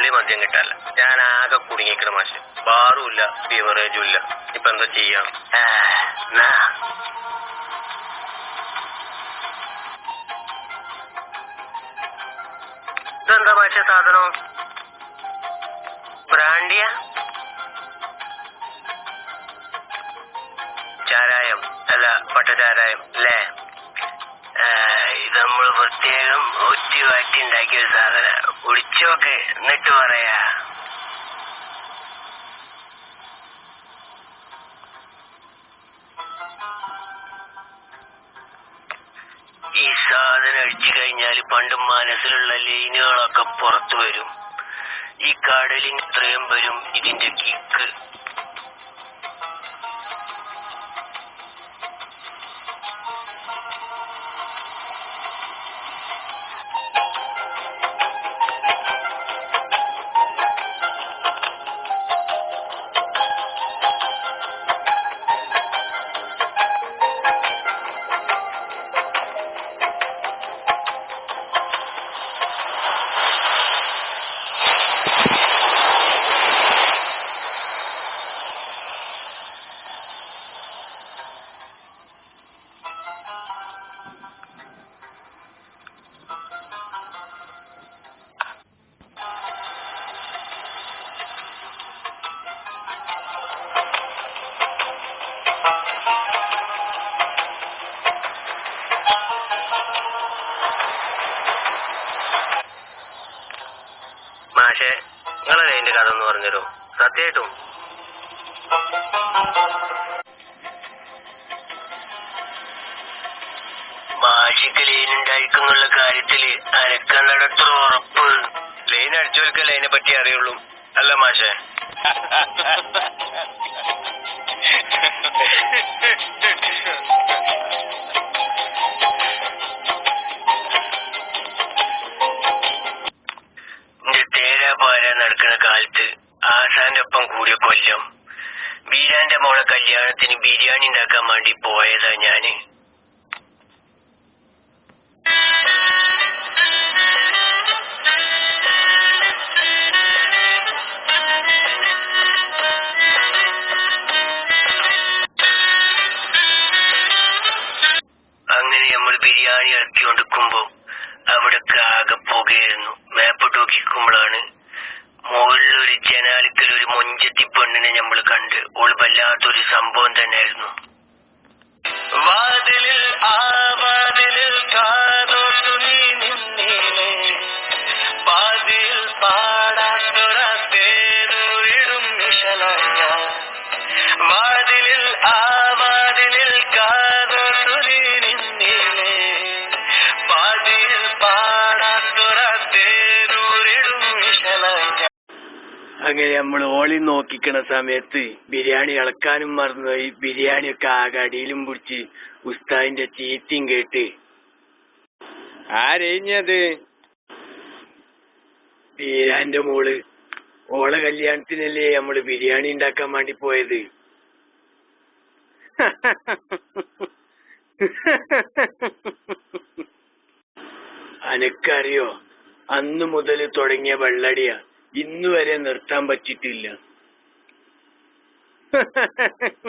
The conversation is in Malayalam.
തുള്ളി മദ്യം കിട്ടാല്ല. ഞാൻ ആകെ കുടുങ്ങിക്കണ മാഷെ. ബാറും ഇല്ല, ബീവറേജും ഇല്ല. ഇപ്പൊ എന്താ ചെയ്യാം? ഇതെന്താ മാഷെ സാധനം? ബ്രാൻഡിയ? ചാരായം അല്ല, പട്ടചാരായം അല്ലേ? ഇത് നമ്മള് പ്രത്യേകം ഒറ്റി വാറ്റി ഉണ്ടാക്കിയ ഒരു സാധന. കുടിച്ചോക്ക് എന്നിട്ട് പറയാ. ഈ സാധനം അടിച്ചു കഴിഞ്ഞാൽ പണ്ട് മനസ്സിലുള്ള ലൈനുകളൊക്കെ പുറത്തു വരും. ഈ കടലിന് ഇത്രയും വരും ഇതിന്റെ കിക്ക്. മാഷെ, നിങ്ങളല്ലേ അതിന്റെ കഥ ഒന്ന് പറഞ്ഞുതരൂ? സത്യമായിട്ടും മാഷിക്ക് ലൈൻ ഉണ്ടായിരിക്കുന്നുള്ള കാര്യത്തില് അരക്കണ്ണടത്ര ഉറപ്പ്. ലൈൻ അടിച്ചോൽക്ക് ലൈനെ പറ്റി അറിയുള്ളൂ അല്ല മാഷെ? നടക്കുന്ന കാലത്ത് ആസാന്റെ ഒപ്പം കൂടിയ കൊല്ലം ബീരാന്റെ മോളെ കല്യാണത്തിന് ബിരിയാണി ഉണ്ടാക്കാൻ വേണ്ടി പോയതാ ഞാന്. അങ്ങനെ നമ്മൾ ബിരിയാണി ഇറക്കി കൊടുക്കുമ്പോ അവിടൊക്കെ ആകെ പുകയായിരുന്നു. മാപ്പിട്ട് നോക്കിക്കുമ്പോഴാണ് മുകളിലൊരു ജനാലിക്കൽ ഒരു മൊഞ്ചത്തി പെണ്ണിനെ നമ്മൾ കണ്ട്. ഓള് വല്ലാത്തൊരു സംഭവം തന്നെയായിരുന്നു. വാതിലിൽ ആ വാതിലിൽ കാതോർത്തു നീ നിന്നീലേ, പാതിയിൽ പാടാത്തൊരത്തേനൊരിടും വിശലയ. വാതിലിൽ ആ വാതിലിൽ കാതോർത്തു നീ നിന്നീലേ, പാതിയിൽ പാടാത്തൊരത്തേനൊരിടും വിശലയ. അങ്ങനെ നമ്മൾ ഓളി നോക്കിക്കണ സമയത്ത് ബിരിയാണി ഇളക്കാനും മറന്നുപോയി. ബിരിയാണിയൊക്കെ ആകെ അടിയിലും പിടിച്ച് ഉസ്താദിന്റെ ചീത്തയും കേട്ട്. ആരെഞ്ഞത്? ബീരാന്റെ മോള്. ഓളെ കല്യാണത്തിനല്ലേ നമ്മള് ബിരിയാണി ഉണ്ടാക്കാൻ വേണ്ടി പോയത്. അനക്കറിയോ, അന്നു മുതൽ തുടങ്ങിയ വെള്ളടിയാ ഇന്നുവരെ നിർത്താൻ പറ്റിയിട്ടില്ല.